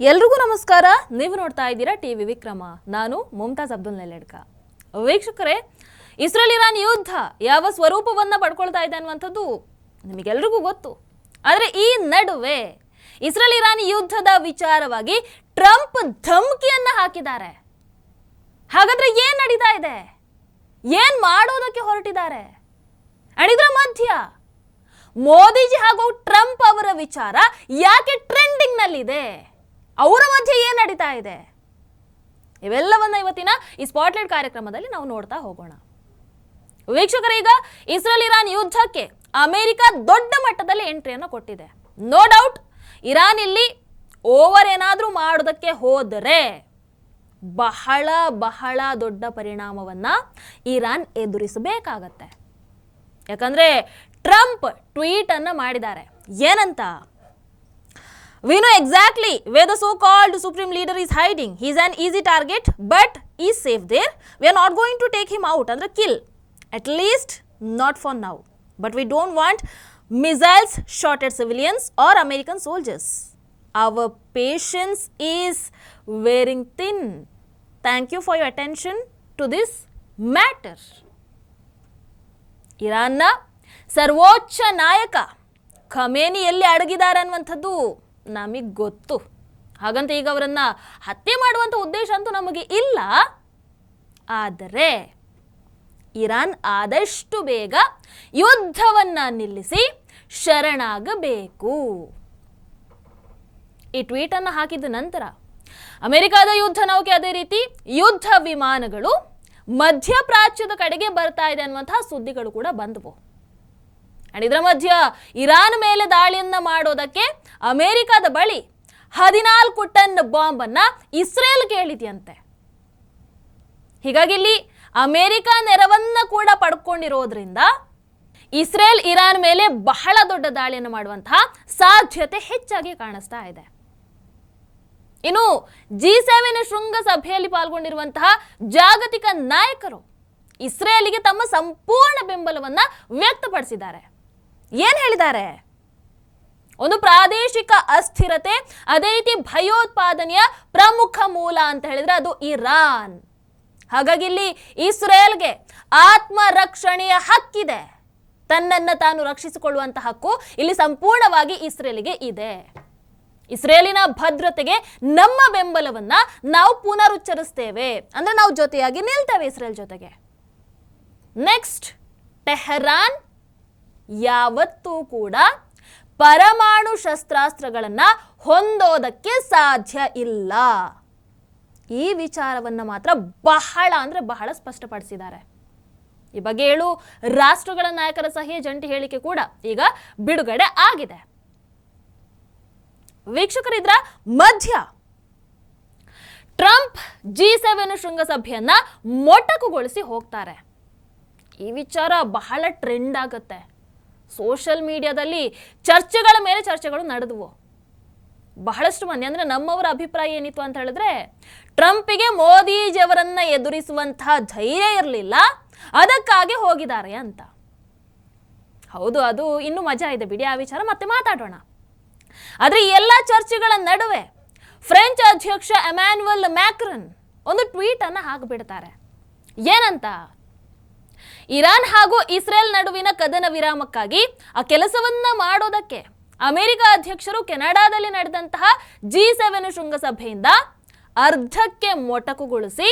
ಎಲ್ರಿಗೂ ನಮಸ್ಕಾರ. ನೀವು ನೋಡ್ತಾ ಇದ್ದೀರಾ ಟಿವಿ ವಿಕ್ರಮ. ನಾನು ಮುಮ್ತಾಜ್ ಅಬ್ದುಲ್ ನೆಲೆಡ್ಕ. ವೀಕ್ಷಕರೇ, ಇಸ್ರೇಲ್ ಇರಾನ್ ಯುದ್ಧ ಯಾವ ಸ್ವರೂಪವನ್ನ ಪಡ್ಕೊಳ್ತಾ ಇದೆ ಅನ್ನುವಂಥದ್ದು ನಿಮಗೆಲ್ರಿಗೂ ಗೊತ್ತು. ಆದರೆ ಈ ನಡುವೆ ಇಸ್ರೇಲ್ ಇರಾನ್ ಯುದ್ಧದ ವಿಚಾರವಾಗಿ ಟ್ರಂಪ್ ಧಮಕಿಯನ್ನ ಹಾಕಿದ್ದಾರೆ. ಹಾಗಾದ್ರೆ ಏನ್ ನಡೀತಾ ಇದೆ? ಏನ್ ಮಾಡೋದಕ್ಕೆ ಹೊರಟಿದ್ದಾರೆ? ಇದರ ಮಧ್ಯ ಮೋದಿಜಿ ಹಾಗೂ ಟ್ರಂಪ್ ಅವರ ವಿಚಾರ ಯಾಕೆ ಟ್ರೆಂಡಿಂಗ್ ನಲ್ಲಿದೆ? ಅವರ ಮಧ್ಯೆ ಏನ್ ನಡೀತಾ ಇದೆ? ಇವೆಲ್ಲವನ್ನ ಇವತ್ತಿನ ಈ ಸ್ಪಾಟ್ಲೈಟ್ ಕಾರ್ಯಕ್ರಮದಲ್ಲಿ ನಾವು ನೋಡ್ತಾ ಹೋಗೋಣ. ವೀಕ್ಷಕರೀಗ ಇಸ್ರೇಲ್ ಇರಾನ್ ಯುದ್ಧಕ್ಕೆ ಅಮೆರಿಕ ದೊಡ್ಡ ಮಟ್ಟದಲ್ಲಿ ಎಂಟ್ರಿಯನ್ನು ಕೊಟ್ಟಿದೆ. ನೋ ಡೌಟ್, ಇರಾನ್ ಇಲ್ಲಿ ಓವರ್ ಏನಾದ್ರೂ ಮಾಡೋದಕ್ಕೆ ಹೋದರೆ ಬಹಳ ಬಹಳ ದೊಡ್ಡ ಪರಿಣಾಮವನ್ನ ಇರಾನ್ ಎದುರಿಸಬೇಕಾಗತ್ತೆ. ಯಾಕಂದ್ರೆ ಟ್ರಂಪ್ ಟ್ವೀಟ್ ಅನ್ನ ಮಾಡಿದ್ದಾರೆ. ಏನಂತ? We know exactly where the so-called supreme leader is hiding. He is an easy target, but he is safe there. We are not going to take him out and kill. At least not for now. But we don't want missiles shot at civilians or American soldiers. Our patience is wearing thin. Thank you for your attention to this matter. ಇರಾನ್ನ ಸರ್ವೋಚ್ಚ ನಾಯಕ Khamenei ಎಲ್ಲಿ ಅಡಗಿದ್ದಾರೆ ಅನ್ನುವಂಥದ್ದು ನಮಗೆ ಗೊತ್ತು. ಹಾಗಂತ ಈಗ ಅವರನ್ನ ಹತ್ಯೆ ಮಾಡುವಂಥ ಉದ್ದೇಶ ಅಂತೂ ನಮಗೆ ಇಲ್ಲ. ಆದರೆ ಇರಾನ್ ಆದಷ್ಟು ಬೇಗ ಯುದ್ಧವನ್ನ ನಿಲ್ಲಿಸಿ ಶರಣಾಗಬೇಕು. ಈ ಟ್ವೀಟ್ ಅನ್ನು ಹಾಕಿದ ನಂತರ ಅಮೆರಿಕದ ಯುದ್ಧ ನೌಕೆ, ಅದೇ ರೀತಿ ಯುದ್ಧ ವಿಮಾನಗಳು ಮಧ್ಯಪ್ರಾಚ್ಯದ ಕಡೆಗೆ ಬರ್ತಾ ಇದೆ ಅನ್ನುವಂತಹ ಸುದ್ದಿಗಳು ಕೂಡ ಬಂದವು. ಇದರ ಮಧ್ಯ ಇರಾನ್ ಮೇಲೆ ದಾಳಿಯನ್ನ ಮಾಡೋದಕ್ಕೆ ಅಮೆರಿಕದ ಬಳಿ 14 ಟನ್ ಬಾಂಬ್ ಅನ್ನ ಇಸ್ರೇಲ್ ಕೇಳಿದೆಯಂತೆ. ಹೀಗಾಗಿ ಇಲ್ಲಿ ಅಮೆರಿಕ ನೆರವನ್ನ ಕೂಡ ಪಡ್ಕೊಂಡಿರೋದ್ರಿಂದ ಇಸ್ರೇಲ್ ಇರಾನ್ ಮೇಲೆ ಬಹಳ ದೊಡ್ಡ ದಾಳಿಯನ್ನು ಮಾಡುವಂತಹ ಸಾಧ್ಯತೆ ಹೆಚ್ಚಾಗಿ ಕಾಣಿಸ್ತಾ ಇದೆ. ಇನ್ನು G7 ಶೃಂಗಸಭೆಯಲ್ಲಿ ಪಾಲ್ಗೊಂಡಿರುವಂತಹ ಜಾಗತಿಕ ನಾಯಕರು ಇಸ್ರೇಲಿಗೆ ತಮ್ಮ ಸಂಪೂರ್ಣ ಬೆಂಬಲವನ್ನ ವ್ಯಕ್ತಪಡಿಸಿದ್ದಾರೆ. ಏನ್ ಹೇಳಿದ್ದಾರೆ? ಒಂದು ಪ್ರಾದೇಶಿಕ ಅಸ್ಥಿರತೆ, ಅದೇ ರೀತಿ ಭಯೋತ್ಪಾದನೆಯ ಪ್ರಮುಖ ಮೂಲ ಅಂತ ಹೇಳಿದ್ರೆ ಅದು ಇರಾನ್. ಹಾಗಾಗಿ ಇಲ್ಲಿ ಇಸ್ರೇಲ್ಗೆ ಆತ್ಮರಕ್ಷಣೆಯ ಹಕ್ಕಿದೆ. ತನ್ನನ್ನು ತಾನು ರಕ್ಷಿಸಿಕೊಳ್ಳುವಂತಹ ಹಕ್ಕು ಇಲ್ಲಿ ಸಂಪೂರ್ಣವಾಗಿ ಇಸ್ರೇಲಿಗೆ ಇದೆ. ಇಸ್ರೇಲಿನ ಭದ್ರತೆಗೆ ನಮ್ಮ ಬೆಂಬಲವನ್ನ ನಾವು ಪುನರುಚ್ಚರಿಸ್ತೇವೆ, ಅಂದ್ರೆ ನಾವು ಜೊತೆಯಾಗಿ ನಿಲ್ತೇವೆ ಇಸ್ರೇಲ್ ಜೊತೆಗೆ. ನೆಕ್ಸ್ಟ್, ಟೆಹರಾನ್ ಯಾವತ್ತೂ ಕೂಡ ಪರಮಾಣು ಶಸ್ತ್ರಾಸ್ತ್ರಗಳನ್ನ ಹೊಂದೋದಕ್ಕೆ ಸಾಧ್ಯ ಇಲ್ಲ. ಈ ವಿಚಾರವನ್ನ ಮಾತ್ರ ಬಹಳ ಅಂದ್ರೆ ಬಹಳ ಸ್ಪಷ್ಟಪಡಿಸಿದ್ದಾರೆ. ಈ ಬಗ್ಗೆ 7 ರಾಷ್ಟ್ರಗಳ ನಾಯಕರ ಸಹಿಯ ಜಂಟಿ ಹೇಳಿಕೆ ಕೂಡ ಈಗ ಬಿಡುಗಡೆ ಆಗಿದೆ. ವೀಕ್ಷಕರಿದ್ರ ಮಧ್ಯ ಟ್ರಂಪ್ G7 ಶೃಂಗಸಭೆಯನ್ನ ಮೊಟಕುಗೊಳಿಸಿ ಹೋಗ್ತಾರೆ. ಈ ವಿಚಾರ ಬಹಳ ಟ್ರೆಂಡ್ ಆಗುತ್ತೆ. ಸೋಷಿಯಲ್ ಮೀಡಿಯಾದಲ್ಲಿ ಚರ್ಚೆಗಳ ಮೇಲೆ ಚರ್ಚೆಗಳು ನಡೆದವು. ಬಹಳಷ್ಟು ಮಂದಿ, ಅಂದ್ರೆ ನಮ್ಮವರ ಅಭಿಪ್ರಾಯ ಏನಿತ್ತು ಅಂತ ಹೇಳಿದ್ರೆ, ಟ್ರಂಪಿಗೆ ಮೋದಿಜಿಯವರನ್ನ ಎದುರಿಸುವಂತಹ ಧೈರ್ಯ ಇರಲಿಲ್ಲ, ಅದಕ್ಕಾಗಿ ಹೋಗಿದ್ದಾರೆ ಅಂತ. ಹೌದು, ಅದು ಇನ್ನೂ ಮಜಾ ಇದೆ ಬಿಡಿ, ಆ ವಿಚಾರ ಮತ್ತೆ ಮಾತಾಡೋಣ. ಆದ್ರೆ ಈ ಎಲ್ಲ ಚರ್ಚೆಗಳ ನಡುವೆ ಫ್ರೆಂಚ್ ಅಧ್ಯಕ್ಷ ಎಮ್ಯಾನ್ಯುಯಲ್ ಮ್ಯಾಕ್ರನ್ ಒಂದು ಟ್ವೀಟ್ ಅನ್ನ ಹಾಕಿಬಿಡ್ತಾರೆ. ಏನಂತ? ಇರಾನ್ ಹಾಗೂ ಇಸ್ರೇಲ್ ನಡುವಿನ ಕದನ ವಿರಾಮಕ್ಕಾಗಿ ಆ ಕೆಲಸವನ್ನ ಮಾಡೋದಕ್ಕೆ ಅಮೆರಿಕ ಅಧ್ಯಕ್ಷರು ಕೆನಡಾದಲ್ಲಿ ನಡೆದಂತಹ G7 ಶೃಂಗಸಭೆಯಿಂದ ಅರ್ಧಕ್ಕೆ ಮೊಟಕುಗೊಳಿಸಿ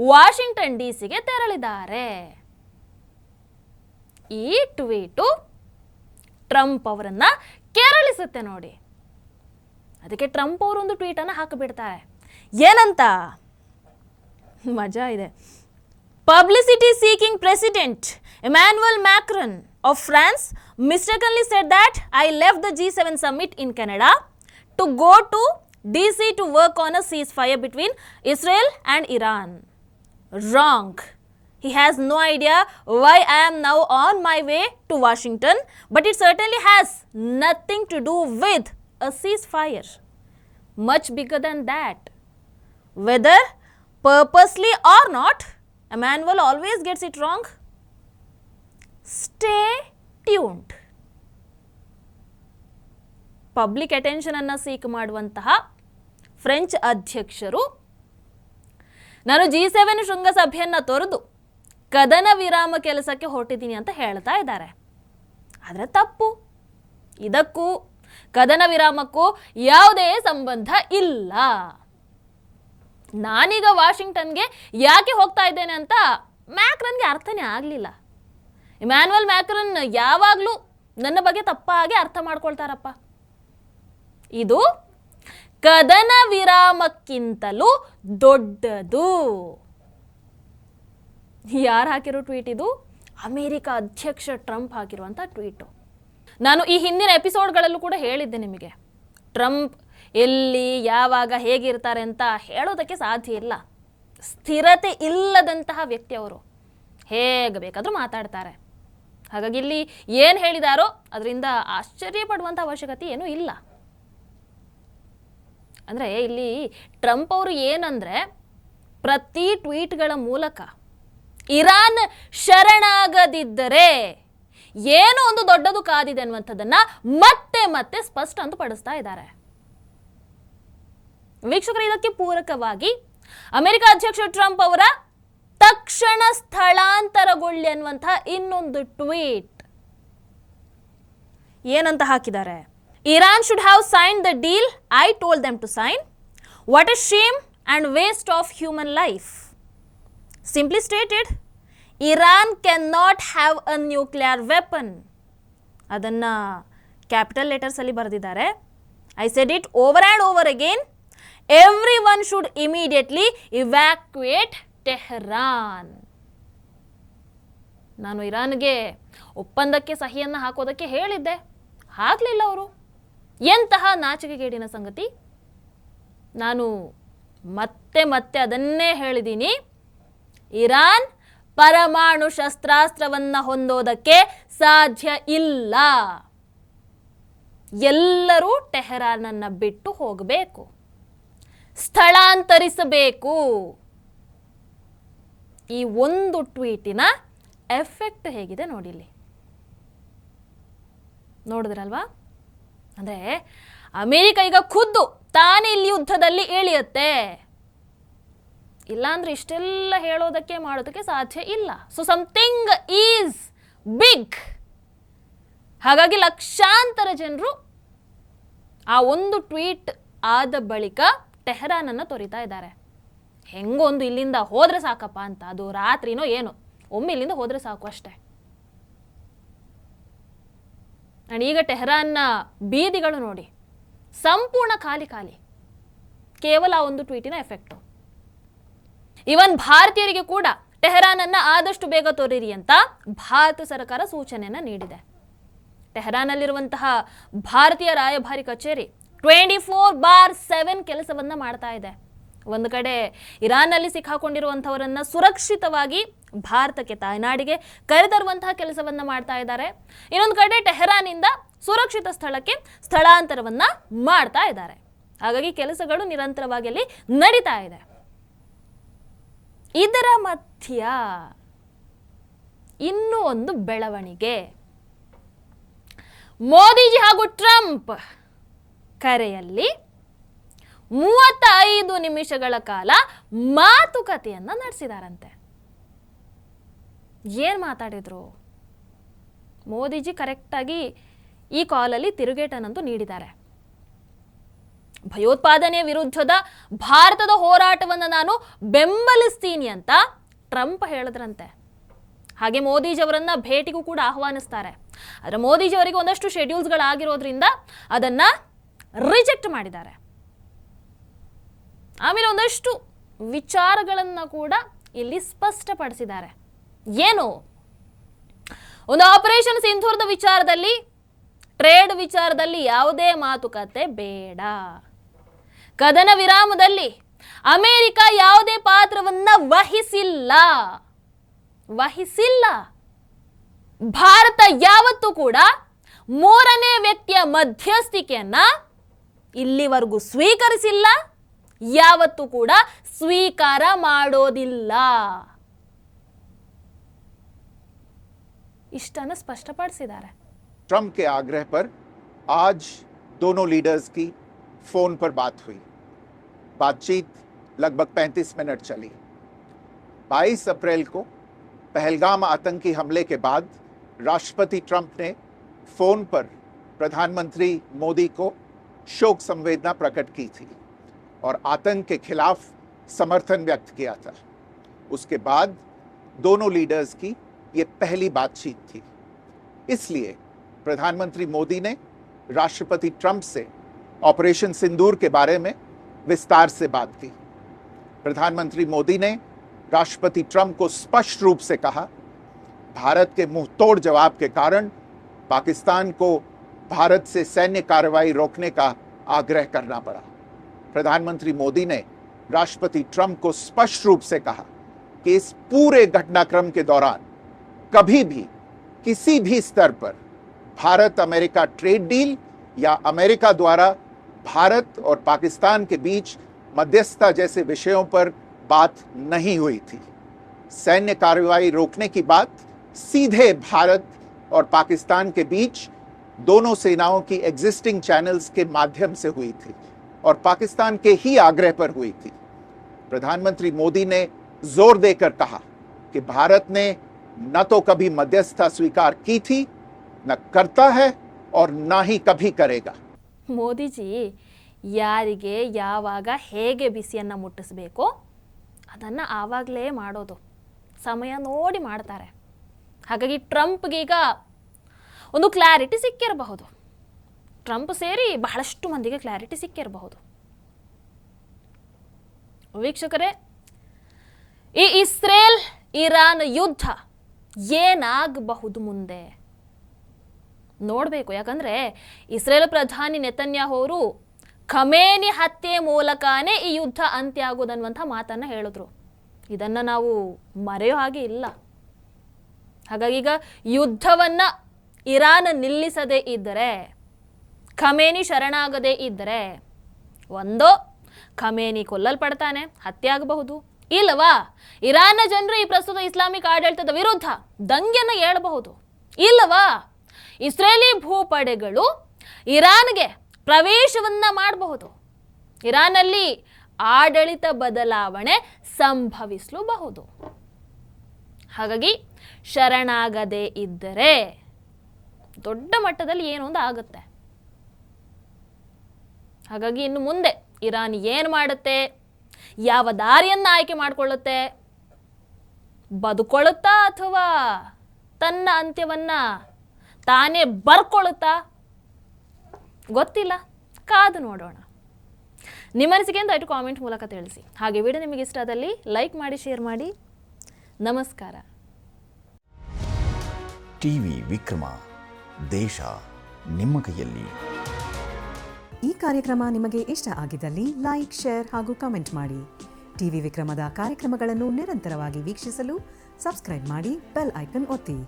ವಾಷಿಂಗ್ಟನ್ ಡಿಸಿಗೆ ತೆರಳಿದ್ದಾರೆ. ಈ ಟ್ವೀಟು ಟ್ರಂಪ್ ಅವರನ್ನ ಕೆರಳಿಸುತ್ತೆ ನೋಡಿ. ಅದಕ್ಕೆ ಟ್ರಂಪ್ ಅವರು ಒಂದು ಟ್ವೀಟ್ ಅನ್ನ ಹಾಕಿಬಿಡ್ತಾರೆ. ಏನಂತ? ಮಜಾ ಇದೆ. Publicity seeking President Emmanuel Macron of France mistakenly said that I left the G7 summit in Canada to go to DC to work on a ceasefire between Israel and Iran. Wrong. He has no idea why I am now on my way to Washington, but it certainly has nothing to do with a ceasefire. Much bigger than that. Whether purposely or not, Emmanuel always gets it wrong. Stay tuned. Public attention ಅನ್ನು seek ಮಾಡುವಂತಹ French ಅಧ್ಯಕ್ಷರು ನಾನು G7 ಶೃಂಗಸಭೆಯನ್ನು ತೊರೆದು ಕದನ ವಿರಾಮ ಕೆಲಸಕ್ಕೆ ಹೊರಟಿದ್ದೀನಿ ಅಂತ ಹೇಳ್ತಾ ಇದ್ದಾರೆ. ಆದರೆ ತಪ್ಪು. ಇದಕ್ಕೂ ಕದನ ವಿರಾಮಕ್ಕೂ ಯಾವುದೇ ಸಂಬಂಧ ಇಲ್ಲ. ನಾನೀಗ ವಾಷಿಂಗ್ಟನ್ಗೆ ಯಾಕೆ ಹೋಗ್ತಾ ಇದ್ದೇನೆ ಅಂತ ಮ್ಯಾಕ್ರನ್ಗೆ ಅರ್ಥನೇ ಆಗಲಿಲ್ಲ. ಇಮ್ಯಾನ್ಯುಯಲ್ ಮ್ಯಾಕ್ರನ್ ಯಾವಾಗಲೂ ನನ್ನ ಬಗ್ಗೆ ತಪ್ಪಾಗಿ ಅರ್ಥ ಮಾಡ್ಕೊಳ್ತಾರಪ್ಪ. ಇದು ಕದನ ವಿರಾಮಕ್ಕಿಂತಲೂ ದೊಡ್ಡದು. ಯಾರು ಹಾಕಿರೋ ಟ್ವೀಟ್ ಇದು? ಅಮೆರಿಕ ಅಧ್ಯಕ್ಷ ಟ್ರಂಪ್ ಹಾಕಿರುವಂಥ ಟ್ವೀಟು. ನಾನು ಈ ಹಿಂದಿನ ಎಪಿಸೋಡ್ಗಳಲ್ಲೂ ಕೂಡ ಹೇಳಿದ್ದೆ ನಿಮಗೆ, ಟ್ರಂಪ್ ಎಲ್ಲಿ ಯಾವಾಗ ಹೇಗಿರ್ತಾರೆ ಅಂತ ಹೇಳೋದಕ್ಕೆ ಸಾಧ್ಯ ಇಲ್ಲ. ಸ್ಥಿರತೆ ಇಲ್ಲದಂತಹ ವ್ಯಕ್ತಿ ಅವರು, ಹೇಗೆ ಬೇಕಾದರೂ ಮಾತಾಡ್ತಾರೆ. ಹಾಗಾಗಿ ಇಲ್ಲಿ ಏನು ಹೇಳಿದಾರೋ ಅದರಿಂದ ಆಶ್ಚರ್ಯ ಪಡುವಂಥ ಅವಶ್ಯಕತೆ ಏನೂ ಇಲ್ಲ. ಅಂದರೆ ಇಲ್ಲಿ ಟ್ರಂಪ್ ಅವರು ಏನಂದರೆ, ಪ್ರತಿ ಟ್ವೀಟ್ಗಳ ಮೂಲಕ ಇರಾನ್ ಶರಣಾಗದಿದ್ದರೆ ಏನೋ ಒಂದು ದೊಡ್ಡದು ಕಾದಿದೆ ಅನ್ನುವಂಥದ್ದನ್ನ ಮತ್ತೆ ಮತ್ತೆ ಸ್ಪಷ್ಟ ಅಂತ ಪಡಿಸ್ತಾ ಇದ್ದಾರೆ. ವೀಕ್ಷಕರು, ಇದಕ್ಕೆ ಪೂರಕವಾಗಿ ಅಮೆರಿಕ ಅಧ್ಯಕ್ಷ ಟ್ರಂಪ್ ಅವರ ತಕ್ಷಣ ಸ್ಥಳಾಂತರಗೊಳ್ಳಿ ಅನ್ನುವಂತಹ ಇನ್ನೊಂದು ಟ್ವೀಟ್ ಏನಂತ ಹಾಕಿದ್ದಾರೆ? Iran should have signed the deal I told them to sign. What a shame and waste of human life. Simply stated, Iran cannot have a nuclear weapon. ಅದನ್ನು ಕ್ಯಾಪಿಟಲ್ ಲೆಟರ್ಸ್ ಅಲ್ಲಿ ಬರೆದಿದ್ದಾರೆ. I said it over and over again. Everyone should immediately evacuate Tehran. ನಾನು ಇರಾನ್ಗೆ ಒಪ್ಪಂದಕ್ಕೆ ಸಹಿಯನ್ನು ಹಾಕೋದಕ್ಕೆ ಹೇಳಿದ್ದೆ, ಹಾಕಲಿಲ್ಲ ಅವರು. ಎಂತಹ ನಾಚಿಕೆಗೇಡಿನ ಸಂಗತಿ. ನಾನು ಮತ್ತೆ ಮತ್ತೆ ಅದನ್ನೇ ಹೇಳಿದ್ದೀನಿ, ಇರಾನ್ ಪರಮಾಣು ಶಸ್ತ್ರಾಸ್ತ್ರವನ್ನು ಹೊಂದೋದಕ್ಕೆ ಸಾಧ್ಯ ಇಲ್ಲ. ಎಲ್ಲರೂ ಟೆಹರಾನನ್ನು ಬಿಟ್ಟು ಹೋಗಬೇಕು, ಸ್ಥಳಾಂತರಿಸಬೇಕು. ಈ ಒಂದು ಟ್ವೀಟಿನ ಎಫೆಕ್ಟ್ ಹೇಗಿದೆ ನೋಡಿಲ್ಲಿ. ನೋಡಿದ್ರಲ್ವಾ? ಅಂದರೆ ಅಮೆರಿಕ ಈಗ ಖುದ್ದು ತಾನೇ ಇಲ್ಲಿ ಯುದ್ಧದಲ್ಲಿ ಇಳಿಯುತ್ತೆ. ಇಲ್ಲಾಂದ್ರೆ ಇಷ್ಟೆಲ್ಲ ಹೇಳೋದಕ್ಕೆ ಮಾಡೋದಕ್ಕೆ ಸಾಧ್ಯ ಇಲ್ಲ. So something is big. ಹಾಗಾಗಿ ಲಕ್ಷಾಂತರ ಜನರು ಆ ಒಂದು ಟ್ವೀಟ್ ಆದ ಬಳಿಕ ಟೆಹರಾನನ್ನು ತೊರಿತಾ ಇದ್ದಾರೆ. ಹೆಂಗೊಂದು ಇಲ್ಲಿಂದ ಹೋದ್ರೆ ಸಾಕಪ್ಪ ಅಂತ, ಅದು ರಾತ್ರಿನೋ ಏನೋ, ಒಮ್ಮೆ ಇಲ್ಲಿಂದ ಹೋದ್ರೆ ಸಾಕು ಅಷ್ಟೇ. ಅಂಡ್ ಈಗ ಟೆಹರಾನ್ನ ಬೀದಿಗಳು ನೋಡಿ, ಸಂಪೂರ್ಣ ಖಾಲಿ ಖಾಲಿ. ಕೇವಲ ಆ ಒಂದು ಟ್ವೀಟಿನ ಎಫೆಕ್ಟು. ಇವನ್ ಭಾರತೀಯರಿಗೆ ಕೂಡ ಟೆಹರಾನನ್ನ ಆದಷ್ಟು ಬೇಗ ತೊರೆಯಿರಿ ಅಂತ ಭಾರತ ಸರ್ಕಾರ ಸೂಚನೆಯನ್ನ ನೀಡಿದೆ. ಟೆಹರಾನಲ್ಲಿರುವಂತಹ ಭಾರತೀಯ ರಾಯಭಾರಿ ಕಚೇರಿ 24/7 ಕೆಲಸವನ್ನ ಮಾಡ್ತಾ ಇದೆ. ಒಂದು ಕಡೆ ಇರಾನ್ನಲ್ಲಿ ಸಿಕ್ಕಾಕೊಂಡಿರುವಂಥವರನ್ನ ಸುರಕ್ಷಿತವಾಗಿ ಭಾರತಕ್ಕೆ, ತಾಯ್ನಾಡಿಗೆ ಕರೆತರುವಂತಹ ಕೆಲಸವನ್ನ ಮಾಡ್ತಾ ಇದ್ದಾರೆ. ಇನ್ನೊಂದು ಕಡೆ ಟೆಹರಾನಿಂದ ಸುರಕ್ಷಿತ ಸ್ಥಳಕ್ಕೆ ಸ್ಥಳಾಂತರವನ್ನ ಮಾಡ್ತಾ ಇದ್ದಾರೆ. ಹಾಗಾಗಿ ಕೆಲಸಗಳು ನಿರಂತರವಾಗಿ ಅಲ್ಲಿ ನಡೀತಾ ಇದೆ. ಇದರ ಮಧ್ಯ ಇನ್ನೂ ಒಂದು ಬೆಳವಣಿಗೆ. ಮೋದಿಜಿ ಹಾಗೂ ಟ್ರಂಪ್ ಕರೆಯಲ್ಲಿ 35 ನಿಮಿಷಗಳ ಕಾಲ ಮಾತುಕತೆಯನ್ನ ನಡೆಸಿದಾರಂತೆ. ಏನ್ ಮಾತಾಡಿದ್ರು? ಮೋದಿಜಿ ಕರೆಕ್ಟಾಗಿ ಈ ಕಾಲಲ್ಲಿ ತಿರುಗೇಟನ್ನಂತೂ ನೀಡಿದ್ದಾರೆ. ಭಯೋತ್ಪಾದನೆ ವಿರುದ್ಧದ ಭಾರತದ ಹೋರಾಟವನ್ನು ನಾನು ಬೆಂಬಲಿಸ್ತೀನಿ ಅಂತ ಟ್ರಂಪ್ ಹೇಳಿದ್ರಂತೆ. ಹಾಗೆ ಮೋದಿಜಿ ಅವರನ್ನ ಭೇಟಿಗೂ ಕೂಡ ಆಹ್ವಾನಿಸ್ತಾರೆ. ಆದರೆ ಮೋದಿಜಿ ಅವರಿಗೆ ಒಂದಷ್ಟು ಶೆಡ್ಯೂಲ್ಸ್ಗಳಾಗಿರೋದ್ರಿಂದ ಅದನ್ನ ರಿಜೆಕ್ಟ್ ಮಾಡಿದ್ದಾರೆ. ಆಮೇಲೆ ಒಂದಷ್ಟು ವಿಚಾರಗಳನ್ನು ಕೂಡ ಇಲ್ಲಿ ಸ್ಪಷ್ಟಪಡಿಸಿದ್ದಾರೆ. ಏನು? ಒಂದು ಆಪರೇಷನ್ ಸಿಂಧೂರದ ವಿಚಾರದಲ್ಲಿ, ಟ್ರೇಡ್ ವಿಚಾರದಲ್ಲಿ ಯಾವುದೇ ಮಾತುಕತೆ ಬೇಡ. ಕದನ ವಿರಾಮದಲ್ಲಿ ಅಮೆರಿಕ ಯಾವುದೇ ಪಾತ್ರವನ್ನ ವಹಿಸಿಲ್ಲ. ಭಾರತ ಯಾವತ್ತೂ ಕೂಡ ಮೂರನೇ ವ್ಯಕ್ತಿಯ ಮಧ್ಯಸ್ಥಿಕೆಯನ್ನ ಇಲ್ಲಿವರೆಗೂ ಸ್ವೀಕರಿಸಿಲ್ಲ, ಯಾವತ್ತೂ ಕೂಡ ಸ್ವೀಕಾರ ಮಾಡೋದಿಲ್ಲ. ಇಷ್ಟನ್ನು ಸ್ಪಷ್ಟಪಡಿಸಿದ್ದಾರೆ. ट्रंप के आग्रह पर आज दोनों लीडर्स की फोन पर बात हुई बातचीत लगभग 35 मिनट चली। 22 अप्रैल को पहलगाम आतंकी हमले के बाद राष्ट्रपति ट्रंप ने फोन पर प्रधानमंत्री मोदी को शोक संवेदना प्रकट की थी और आतंक के खिलाफ समर्थन व्यक्त किया था। उसके बाद दोनों लीडर्स की ये पहली बातचीत थी। इसलिए प्रधानमंत्री मोदी ने राष्ट्रपति ट्रंप से ऑपरेशन सिंदूर के बारे में विस्तार से बात की। प्रधानमंत्री मोदी ने राष्ट्रपति ट्रंप को स्पष्ट रूप से कहा, भारत के मुंहतोड़ जवाब के कारण पाकिस्तान को भारत से सैन्य कार्रवाई रोकने का आग्रह करना पड़ा। प्रधानमंत्री मोदी ने राष्ट्रपति ट्रंप को स्पष्ट रूप से कहा कि इस पूरे घटनाक्रम के दौरान कभी भी किसी भी स्तर पर भारत अमेरिका ट्रेड डील या अमेरिका द्वारा भारत और पाकिस्तान के बीच मध्यस्थता जैसे विषयों पर बात नहीं हुई थी। सैन्य कार्रवाई रोकने की बात सीधे भारत और पाकिस्तान के बीच दोनों सेनाओं की एग्जिस्टिंग चैनल्स के माध्यम से हुई थी और पाकिस्तान के ही आग्रह पर हुई थी। प्रधानमंत्री मोदी ने जोर देकर कहा कि भारत ने न तो कभी मध्यस्थता स्वीकार की थी, न करता है और ना ही कभी करेगा। ಮೋದಿಜಿ ಯಾರಿಗೆ ಯಾವಾಗ ಹೇಗೆ ಬಿಸಿಯನ್ನು ಮುಟ್ಟಿಸಬೇಕೋ ಅದನ್ನು ಆವಾಗಲೇ ಮಾಡೋದು, ಸಮಯ ನೋಡಿ ಮಾಡ್ತಾರೆ. ಹಾಗಾಗಿ ಟ್ರಂಪ್ಗೀಗ ಒಂದು ಕ್ಲಾರಿಟಿ ಸಿಕ್ಕಿರಬಹುದು. ಟ್ರಂಪ್ ಸೇರಿ ಬಹಳಷ್ಟು ಮಂದಿಗೆ ಕ್ಲಾರಿಟಿ ಸಿಕ್ಕಿರಬಹುದು. ವೀಕ್ಷಕರೇ, ಈ ಇಸ್ರೇಲ್ ಇರಾನ್ ಯುದ್ಧ ಏನಾಗಬಹುದು ಮುಂದೆ ನೋಡಬೇಕು. ಯಾಕಂದರೆ ಇಸ್ರೇಲ್ ಪ್ರಧಾನಿ ನೆತನ್ಯಾಹು ಅವರು ಖಮೇನಿ ಹತ್ಯೆ ಮೂಲಕನೇ ಈ ಯುದ್ಧ ಅಂತ್ಯ ಆಗೋದನ್ನುವಂಥ ಮಾತನ್ನು ಹೇಳಿದ್ರು. ಇದನ್ನು ನಾವು ಮರೆಯೋ ಹಾಗೆ ಇಲ್ಲ. ಹಾಗಾಗಿ ಈಗ ಯುದ್ಧವನ್ನು ಇರಾನ್ ನಿಲ್ಲಿಸದೇ ಇದ್ದರೆ, ಖಮೇನಿ ಶರಣಾಗದೇ ಇದ್ದರೆ, ಒಂದೋ ಖಮೇನಿ ಕೊಲ್ಲಲ್ಪಡ್ತಾನೆ, ಹತ್ಯೆ ಆಗಬಹುದು, ಇಲ್ಲವಾ ಇರಾನ್ನ ಜನರು ಈ ಪ್ರಸ್ತುತ ಇಸ್ಲಾಮಿಕ್ ಆಡಳಿತದ ವಿರುದ್ಧ ದಂಗೆಯನ್ನು ಏಳಬಹುದು, ಇಲ್ಲವಾ ಇಸ್ರೇಲಿ ಭೂಪಡೆಗಳು ಇರಾನ್ಗೆ ಪ್ರವೇಶವನ್ನ ಮಾಡಬಹುದು. ಇರಾನಲ್ಲಿ ಆಡಳಿತ ಬದಲಾವಣೆ ಸಂಭವಿಸಲೂಬಹುದು. ಹಾಗಾಗಿ ಶರಣಾಗದೇ ಇದ್ದರೆ ದೊಡ್ಡ ಮಟ್ಟದಲ್ಲಿ ಏನು ಒಂದು ಆಗುತ್ತೆ. ಹಾಗಾಗಿ ಇನ್ನು ಮುಂದೆ ಇರಾನ್ ಏನು ಮಾಡುತ್ತೆ, ಯಾವ ದಾರಿಯನ್ನು ಆಯ್ಕೆ ಮಾಡಿಕೊಳ್ಳುತ್ತೆ, ಬದುಕೊಳ್ಳುತ್ತಾ ಅಥವಾ ತನ್ನ ಅಂತ್ಯವನ್ನು ತಾನೇ ಬರ್ಕೊಳ್ಳುತ್ತಾ ಗೊತ್ತಿಲ್ಲ, ಕಾದು ನೋಡೋಣ. ನಿಮ್ಮ ಅನಿಸಿಕೆ ಅಂತ ಕಾಮೆಂಟ್ ಮೂಲಕ ತಿಳಿಸಿ. ಹಾಗೆ ವಿಡಿಯೋ ನಿಮಗೆ ಇಷ್ಟ ಆದಲ್ಲಿ ಲೈಕ್ ಮಾಡಿ, ಶೇರ್ ಮಾಡಿ. ನಮಸ್ಕಾರ. ಟಿವಿ ವಿಕ್ರಮ, ದೇಶ ನಿಮ್ಮ ಕೈಯಲ್ಲಿ. ಈ ಕಾರ್ಯಕ್ರಮ ನಿಮಗೆ ಇಷ್ಟ ಆಗಿದ್ದಲ್ಲಿ ಲೈಕ್, ಶೇರ್ ಹಾಗೂ ಕಮೆಂಟ್ ಮಾಡಿ. ಟಿವಿ ವಿಕ್ರಮದ ಕಾರ್ಯಕ್ರಮಗಳನ್ನು ನಿರಂತರವಾಗಿ ವೀಕ್ಷಿಸಲು ಸಬ್ಸ್ಕ್ರೈಬ್ ಮಾಡಿ, ಬೆಲ್ ಐಕನ್ ಒತ್ತಿ.